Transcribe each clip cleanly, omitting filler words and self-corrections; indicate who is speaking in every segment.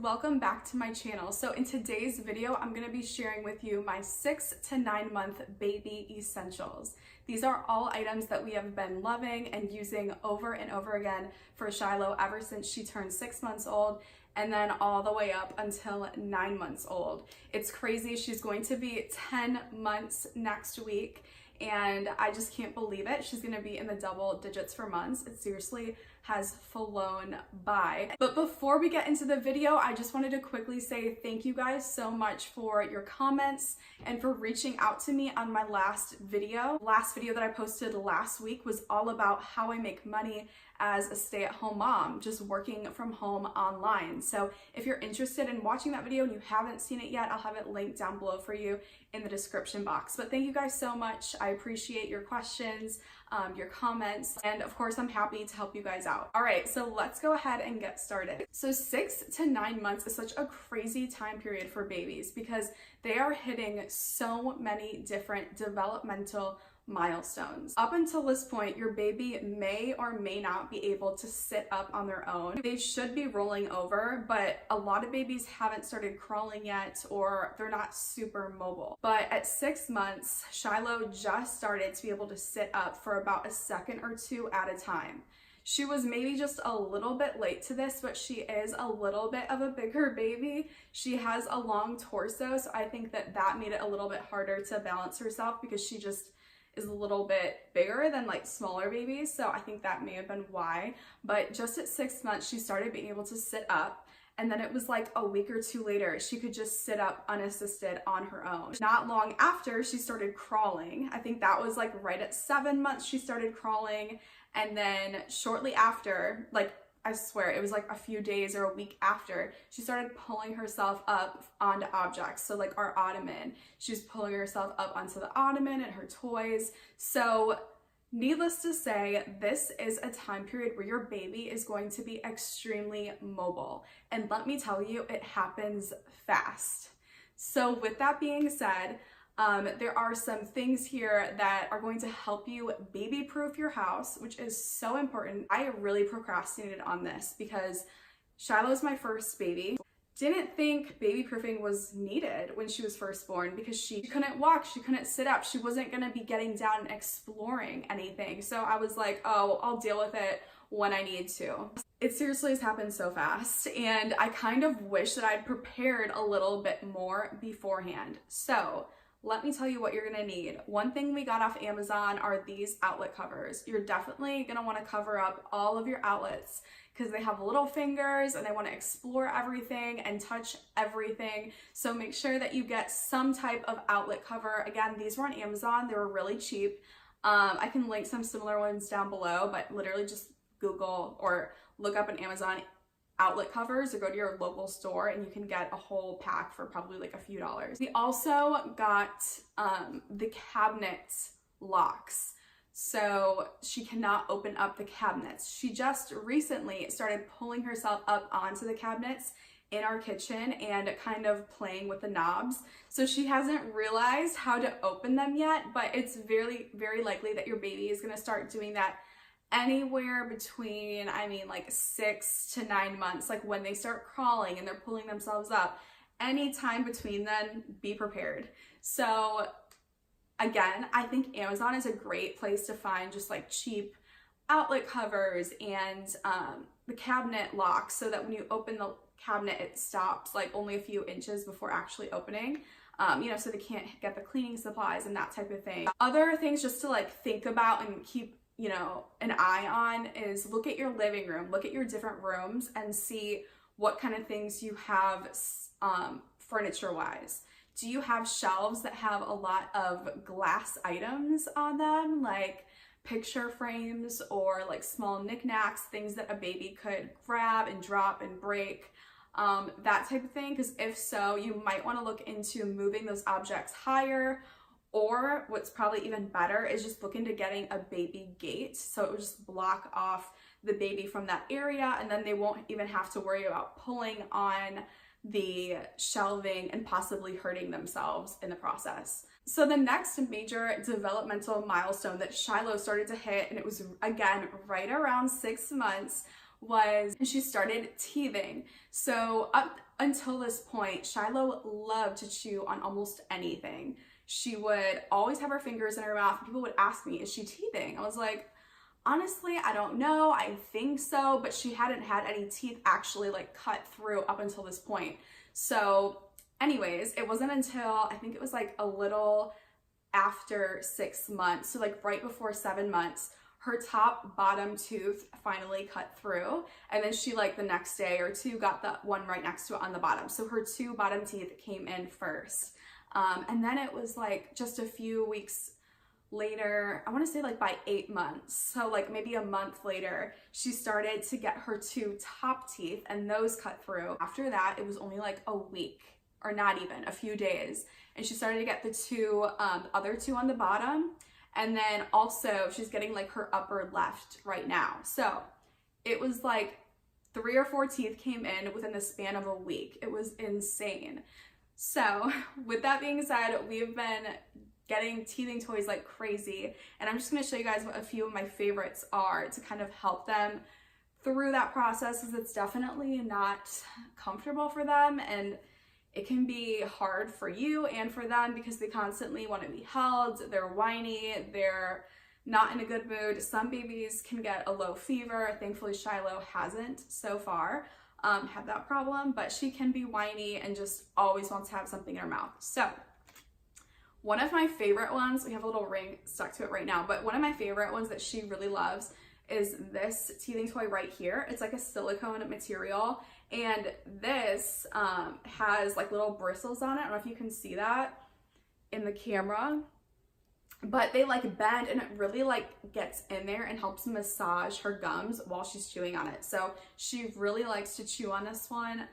Speaker 1: welcome back to my channel. So in today's video, I'm going to be sharing with you my 6 to 9 month baby essentials. These are all items that we have been loving and using over and over again for Shiloh ever since she turned 6 months old and then all the way up until 9 months old. It's crazy. She's going to be 10 months next week and I just can't believe it. She's going to be in the double digits for months. It seriously has flown by. But before we get into the video, I just wanted to quickly say thank you guys so much for your comments and for reaching out to me on my last video. Last video that I posted last week was all about how I make money as a stay-at-home mom, just working from home online. So if you're interested in watching that video and you haven't seen it yet, I'll have it linked down below for you in the description box. But thank you guys so much. I appreciate your questions, your comments, and of course I'm happy to help you guys out. All right, so let's go ahead and get started. So 6 to 9 months is such a crazy time period for babies because they are hitting so many different developmental milestones. Up until this point, your baby may or may not be able to sit up on their own. They should be rolling over, but a lot of babies haven't started crawling yet or they're not super mobile. But at 6 months, Shiloh just started to be able to sit up for about a second or two at a time. She was maybe just a little bit late to this, but she is a little bit of a bigger baby. She has a long torso, so I think that made it a little bit harder to balance herself because she just is a little bit bigger than like smaller babies, so I think that may have been why. But just at 6 months, she started being able to sit up, and then it was like a week or two later, she could just sit up unassisted on her own. Not long after, she started crawling. I think that was like right at 7 months she started crawling, and then shortly after, like I swear it was like a few days or a week after, she started pulling herself up onto objects. So like our ottoman, she was pulling herself up onto the ottoman and her toys. So needless to say, this is a time period where your baby is going to be extremely mobile. And let me tell you, it happens fast. So with that being said, there are some things here that are going to help you baby-proof your house, which is so important. I really procrastinated on this because Shiloh's my first baby. Didn't think baby-proofing was needed when she was first born because she couldn't walk, she couldn't sit up, she wasn't going to be getting down and exploring anything. So I was like, oh, I'll deal with it when I need to. It seriously has happened so fast, and I kind of wish that I'd prepared a little bit more beforehand. So let me tell you what you're gonna need. One thing we got off Amazon are these outlet covers. You're definitely gonna wanna cover up all of your outlets because they have little fingers and they wanna explore everything and touch everything. So make sure that you get some type of outlet cover. Again, these were on Amazon, they were really cheap. I can link some similar ones down below, but literally just Google or look up an Amazon outlet covers or go to your local store and you can get a whole pack for probably like a few dollars. We also got the cabinet locks. So she cannot open up the cabinets. She just recently started pulling herself up onto the cabinets in our kitchen and kind of playing with the knobs. So she hasn't realized how to open them yet, but it's very, very likely that your baby is gonna start doing that anywhere between, like 6 to 9 months, like when they start crawling and they're pulling themselves up. Any time between then, be prepared. So again, I think Amazon is a great place to find just like cheap outlet covers and the cabinet locks so that when you open the cabinet, it stops like only a few inches before actually opening. So they can't get the cleaning supplies and that type of thing. Other things just to like think about and keep an eye on is look at your living room, look at your different rooms and see what kind of things you have furniture wise. Do you have shelves that have a lot of glass items on them, like picture frames or like small knickknacks, things that a baby could grab and drop and break, that type of thing? Because if so, you might want to look into moving those objects higher. Or what's probably even better is just look into getting a baby gate. So it will just block off the baby from that area and then they won't even have to worry about pulling on the shelving and possibly hurting themselves in the process. So the next major developmental milestone that Shiloh started to hit, and it was again right around 6 months, was she started teething. So up until this point, Shiloh loved to chew on almost anything. She would always have her fingers in her mouth. People would ask me, is she teething? I was like, honestly, I don't know. I think so, but she hadn't had any teeth actually like cut through up until this point. So anyways, it wasn't until I think it was like a little after 6 months, so like right before 7 months, her top bottom tooth finally cut through, and then she like the next day or two got the one right next to it on the bottom. So her 2 bottom teeth came in first. And then it was like just a few weeks later, I want to say like by 8 months, so like maybe a month later, she started to get her 2 top teeth and those cut through. After that, it was only like a week, or not even, a few days, and she started to get the 2 other 2 on the bottom, and then also she's getting like her upper left right now. So it was like 3 or 4 teeth came in within the span of a week. It was insane. So with that being said, we've been getting teething toys like crazy, and I'm just going to show you guys what a few of my favorites are to kind of help them through that process, because it's definitely not comfortable for them, and it can be hard for you and for them because they constantly want to be held, they're whiny, they're not in a good mood. Some babies can get a low fever. Thankfully Shiloh hasn't so far had that problem, but she can be whiny and just always wants to have something in her mouth. So one of my favorite ones, we have a little ring stuck to it right now, but one of my favorite ones that she really loves is this teething toy right here. It's like a silicone material, and this has like little bristles on it. I don't know if you can see that in the camera, but they like bend, and it really like gets in there and helps massage her gums while she's chewing on it. So she really likes to chew on this one.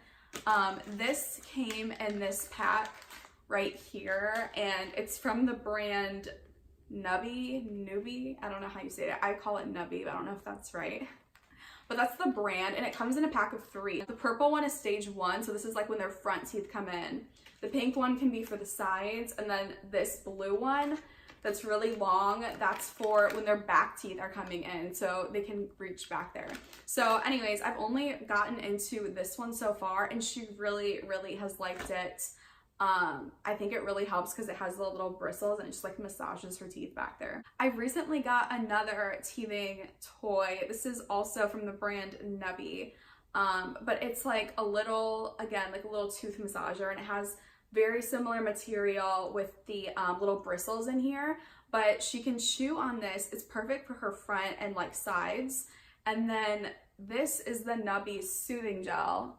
Speaker 1: This came in this pack right here, and it's from the brand Nubby, I don't know how you say it. I call it Nubby, but I don't know if that's right. But that's the brand, and it comes in a pack of 3. The purple one is stage 1, so this is like when their front teeth come in. The pink one can be for the sides, and then this blue one that's really long, that's for when their back teeth are coming in, so they can reach back there. So anyways, I've only gotten into this one so far, and she really, really has liked it. I think it really helps because it has the little bristles and it just like massages her teeth back there. I recently got another teething toy. This is also from the brand Nubby, but it's like a little, again, like a little tooth massager, and it has very similar material with the little bristles in here, but she can chew on this. It's perfect for her front and like sides. And then this is the Nubby soothing gel,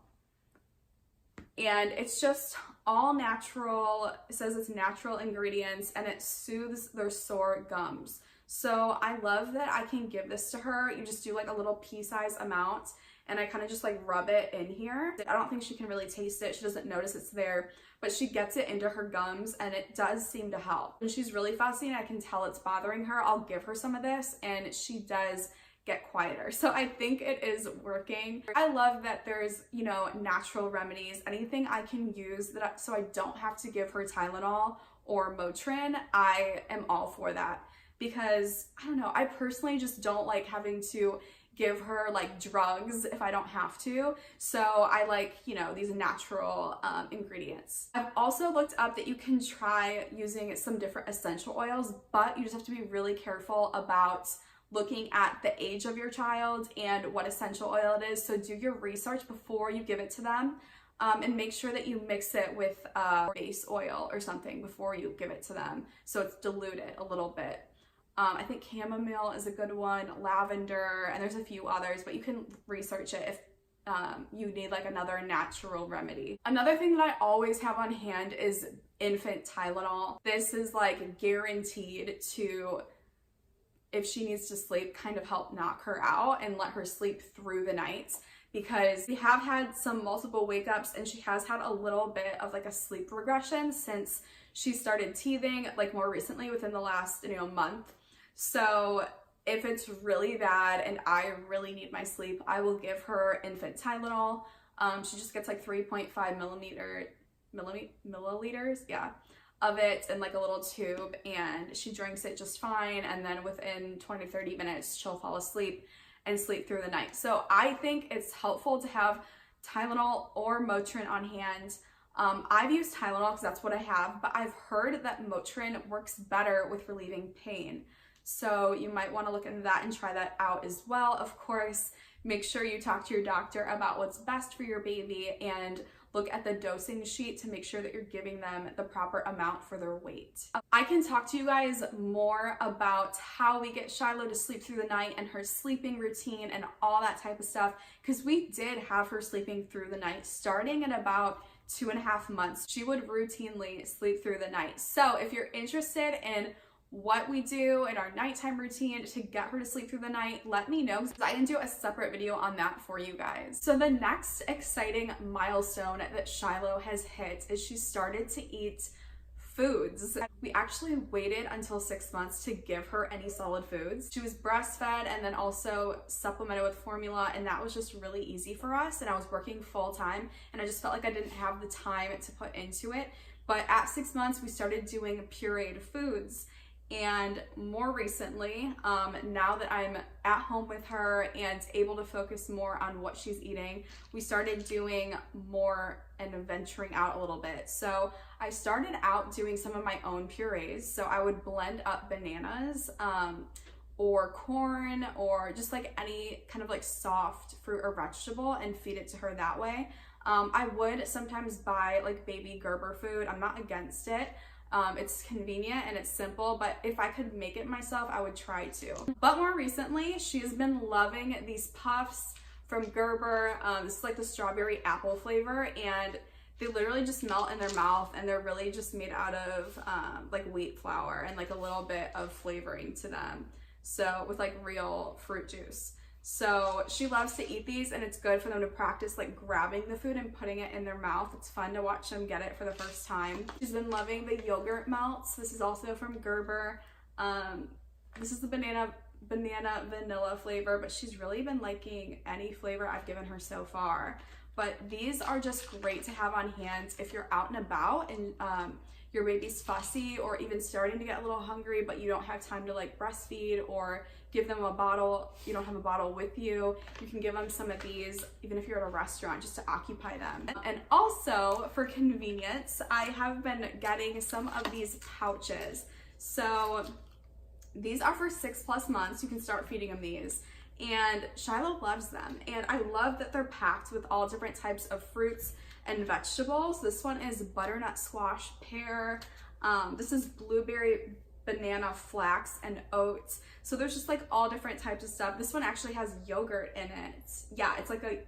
Speaker 1: and it's just all natural. It says it's natural ingredients, and it soothes their sore gums. So I love that I can give this to her. You just do like a little pea-sized amount, and I kind of just like rub it in here. I don't think she can really taste it. She doesn't notice it's there, but she gets it into her gums, and it does seem to help. When she's really fussy and I can tell it's bothering her, I'll give her some of this, and she does get quieter. So I think it is working. I love that there's, you know, natural remedies, anything I can use so I don't have to give her Tylenol or Motrin. I am all for that, because I don't know, I personally just don't like having to give her like drugs if I don't have to. So I like, you know, these natural ingredients. I've also looked up that you can try using some different essential oils, but you just have to be really careful about looking at the age of your child and what essential oil it is. So do your research before you give it to them, and make sure that you mix it with base oil or something before you give it to them, so it's diluted a little bit. I think chamomile is a good one, lavender, and there's a few others, but you can research it if you need like another natural remedy. Another thing that I always have on hand is infant Tylenol. This is like guaranteed to, if she needs to sleep, kind of help knock her out and let her sleep through the nights, because we have had some multiple wake ups, and she has had a little bit of like a sleep regression since she started teething, like more recently within the last, you know, month. So if it's really bad and I really need my sleep, I will give her infant Tylenol. She just gets like 3.5 milliliters, yeah, of it in like a little tube, and she drinks it just fine, and then within 20 to 30 minutes she'll fall asleep and sleep through the night. So I think it's helpful to have Tylenol or Motrin on hand. I've used Tylenol because that's what I have, but I've heard that Motrin works better with relieving pain. So you might want to look into that and try that out as well. Of course, make sure you talk to your doctor about what's best for your baby and look at the dosing sheet to make sure that you're giving them the proper amount for their weight. I can talk to you guys more about how we get Shiloh to sleep through the night and her sleeping routine and all that type of stuff, because we did have her sleeping through the night starting at about 2.5 months. She would routinely sleep through the night. So if you're interested in what we do in our nighttime routine to get her to sleep through the night, let me know, because I can do a separate video on that for you guys. So the next exciting milestone that Shiloh has hit is she started to eat foods. We actually waited until 6 months to give her any solid foods. She was breastfed and then also supplemented with formula, and that was just really easy for us, and I was working full time and I just felt like I didn't have the time to put into it. But at 6 months we started doing pureed foods. And more recently, now that I'm at home with her and able to focus more on what she's eating, we started doing more and venturing out a little bit. So I started out doing some of my own purees. So I would blend up bananas or corn or just like any kind of like soft fruit or vegetable and feed it to her that way. I would sometimes buy like baby Gerber food. I'm not against it. It's convenient and it's simple, but if I could make it myself, I would try to. But more recently, she's been loving these puffs from Gerber. This is like the strawberry apple flavor, and they literally just melt in their mouth, and they're really just made out of like wheat flour and like a little bit of flavoring to them. So with like real fruit juice. So she loves to eat these, and it's good for them to practice like grabbing the food and putting it in their mouth. It's fun to watch them get it for the first time. She's been loving the yogurt melts. This is also from Gerber. This is the banana vanilla flavor, but she's really been liking any flavor I've given her so far. But these are just great to have on hand if you're out and about and your baby's fussy or even starting to get a little hungry, but you don't have time to like breastfeed or give them a bottle, you don't have a bottle with you. You can give them some of these, even if you're at a restaurant, just to occupy them. And also for convenience, I have been getting some of these pouches. So these are for 6+ months. You can start feeding them these. And Shiloh loves them. And I love that they're packed with all different types of fruits and vegetables. This one is butternut squash pear. This is blueberry banana flax and oats. So there's just like all different types of stuff. This one actually has yogurt in it. Yeah, it's like a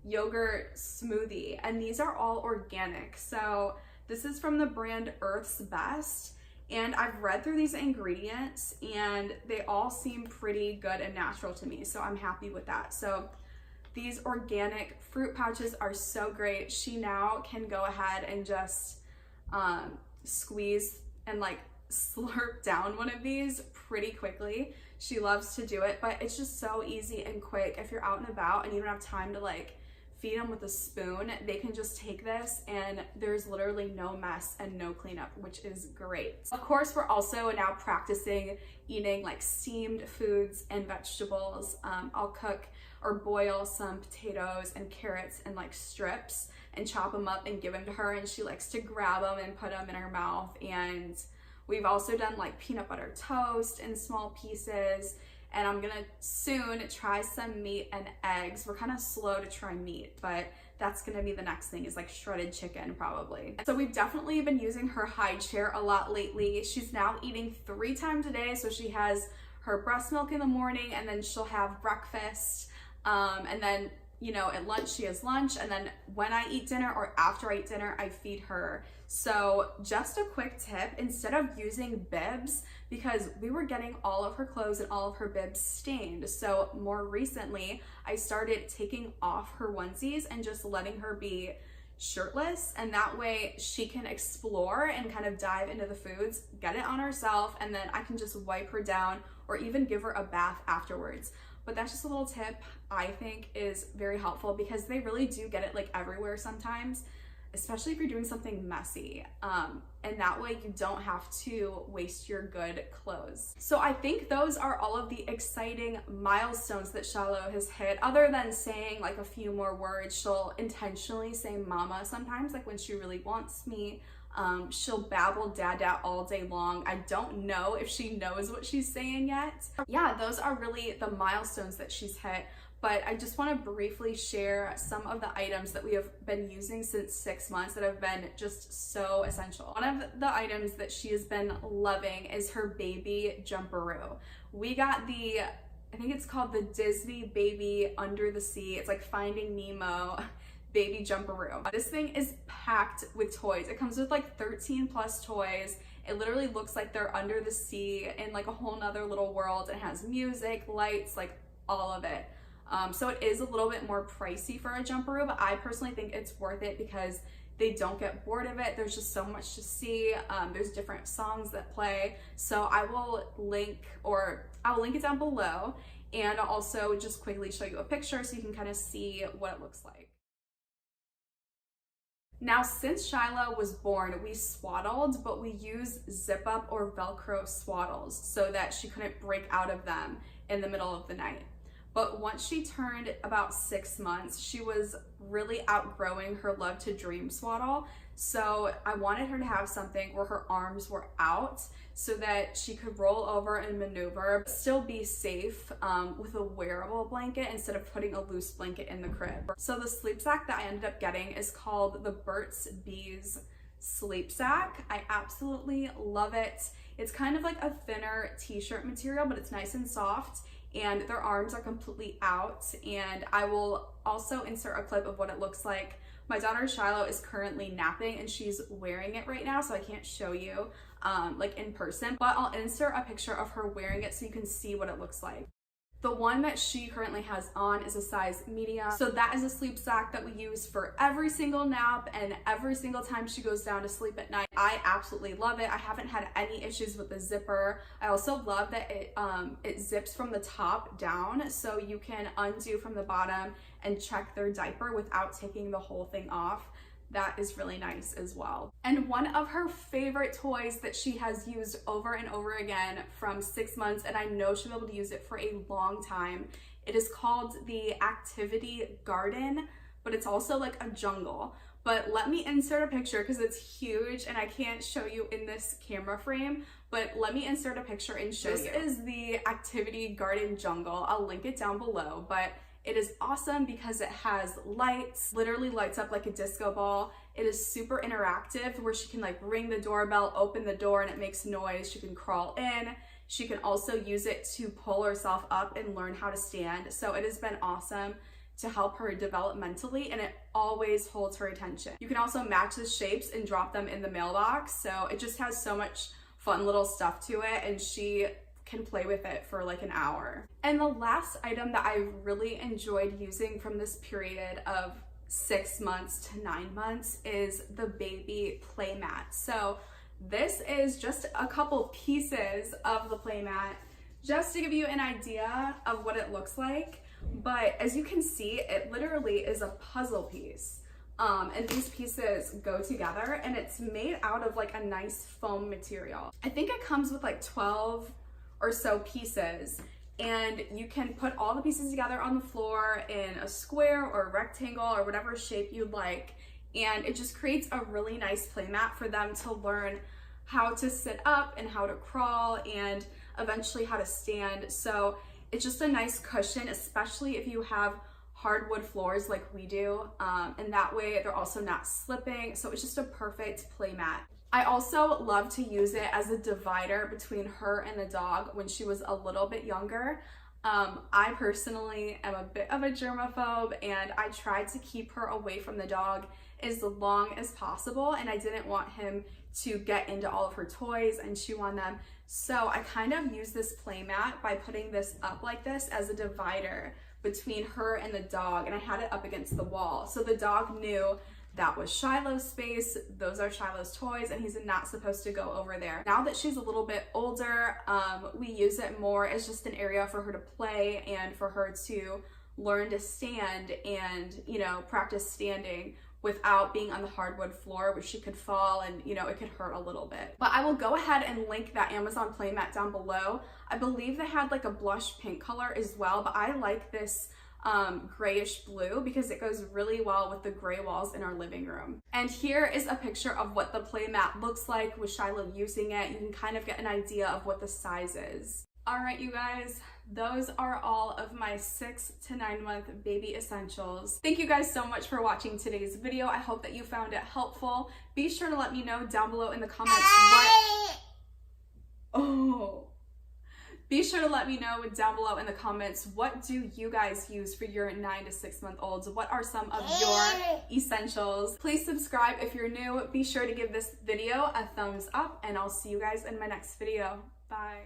Speaker 1: yogurt smoothie, and these are all organic. So this is from the brand Earth's Best, and I've read through these ingredients and they all seem pretty good and natural to me, so I'm happy with that. So these organic fruit pouches are so great. She now can go ahead and just squeeze and like slurp down one of these pretty quickly. She loves to do it, but it's just so easy and quick. If you're out and about and you don't have time to like feed them with a spoon, they can just take this and there's literally no mess and no cleanup, which is great. Of course, we're also now practicing eating like steamed foods and vegetables. I'll cook or boil some potatoes and carrots in like strips and chop them up and give them to her, and she likes to grab them and put them in her mouth. And we've also done like peanut butter toast in small pieces, and I'm gonna soon try some meat and eggs. We're kind of slow to try meat, but that's gonna be the next thing, is like shredded chicken probably. So we've definitely been using her high chair a lot lately. She's now eating 3 times a day. So she has her breast milk in the morning, and then she'll have breakfast, and then, you know, at lunch she has lunch, and then when I eat dinner or after I eat dinner, I feed her. So just a quick tip, instead of using bibs, because we were getting all of her clothes and all of her bibs stained, so more recently I started taking off her onesies and just letting her be shirtless, and that way she can explore and kind of dive into the foods, get it on herself, and then I can just wipe her down or even give her a bath afterwards. But that's just a little tip I think is very helpful, because they really do get it like everywhere sometimes. especially if you're doing something messy. And that way you don't have to waste your good clothes. So I think those are all of the exciting milestones that Shiloh has hit. Other than saying like a few more words, she'll intentionally say mama sometimes, like when she really wants me. She'll babble dada all day long. I don't know if she knows what she's saying yet. Yeah, those are really the milestones that she's hit. But I just want to briefly share some of the items that we have been using since 6 months that have been just so essential. One of the items that she has been loving is her baby jumperoo. We got the, I think it's called the Disney Baby Under the Sea. It's like Finding Nemo baby jumperoo. This thing is packed with toys. It comes with like 13 plus toys. It literally looks like they're under the sea in like a whole nother little world. It has music, lights, like all of it. So it is a little bit more pricey for a jumperoo, but I personally think it's worth it because they don't get bored of it. There's just so much to see. There's different songs that play. So I'll link it down below, and I'll also just quickly show you a picture so you can kind of see what it looks like. Now, since Shiloh was born, we swaddled, but we use zip up or Velcro swaddles so that she couldn't break out of them in the middle of the night. But once she turned about 6 months, she was really outgrowing her Love to Dream swaddle. So I wanted her to have something where her arms were out so that she could roll over and maneuver, but still be safe with a wearable blanket instead of putting a loose blanket in the crib. So the sleep sack that I ended up getting is called the Burt's Bees sleep sack. I absolutely love it. It's kind of like a thinner t-shirt material, but it's nice and soft, and their arms are completely out. And I will also insert a clip of what it looks like. My daughter Shiloh is currently napping and she's wearing it right now, so I can't show you like in person, but I'll insert a picture of her wearing it so you can see what it looks like. The one that she currently has on is a size medium. So that is a sleep sack that we use for every single nap and every single time she goes down to sleep at night. I absolutely love it. I haven't had any issues with the zipper. I also love that it zips from the top down, so you can undo from the bottom and check their diaper without taking the whole thing off. That is really nice as well. And one of her favorite toys that she has used over and over again from 6 months, and I know she'll be able to use it for a long time, it is called the Activity Garden, but it's also like a jungle. But let me insert a picture because it's huge and I can't show you in this camera frame, but let me insert a picture and show you. This is the Activity Garden Jungle. I'll link it down below, but it is awesome because it has lights, literally lights up like a disco ball. It is super interactive where she can like ring the doorbell, open the door, and it makes noise. She can crawl in. She can also use it to pull herself up and learn how to stand. So it has been awesome to help her developmentally, and it always holds her attention. You can also match the shapes and drop them in the mailbox. So it just has so much fun little stuff to it, and she can play with it for like an hour. And the last item that I really enjoyed using from this period of 6 months to 9 months is the baby playmat. So this is just a couple pieces of the playmat just to give you an idea of what it looks like. But as you can see, it literally is a puzzle piece. And these pieces go together, and it's made out of like a nice foam material. I think it comes with like 12 or so pieces, and you can put all the pieces together on the floor in a square or a rectangle or whatever shape you'd like, and it just creates a really nice playmat for them to learn how to sit up and how to crawl and eventually how to stand. So it's just a nice cushion, especially if you have hardwood floors like we do, and that way they're also not slipping. So it's just a perfect playmat. I also love to use it as a divider between her and the dog when she was a little bit younger. I personally am a bit of a germaphobe, and I tried to keep her away from the dog as long as possible, and I didn't want him to get into all of her toys and chew on them. So I kind of use this playmat by putting this up like this as a divider between her and the dog, and I had it up against the wall. So the dog knew that was Shiloh's space, those are Shiloh's toys, and he's not supposed to go over there. Now that she's a little bit older, we use it more as just an area for her to play and for her to learn to stand and, you know, practice standing without being on the hardwood floor, which she could fall and, you know, it could hurt a little bit. But I will go ahead and link that Amazon playmat down below. I believe they had like a blush pink color as well, but I like this grayish blue because it goes really well with the gray walls in our living room. And here is a picture of what the playmat looks like with Shiloh using it. You can kind of get an idea of what the size is. All right, you guys, those are all of my 6 to 9 month baby essentials. Thank you guys so much for watching today's video. I hope that you found it helpful. Be sure to let me know down below in the comments Be sure to let me know down below in the comments, what do you guys use for your 9 to 6 month olds? What are some of your essentials? Please subscribe if you're new. Be sure to give this video a thumbs up, and I'll see you guys in my next video. Bye.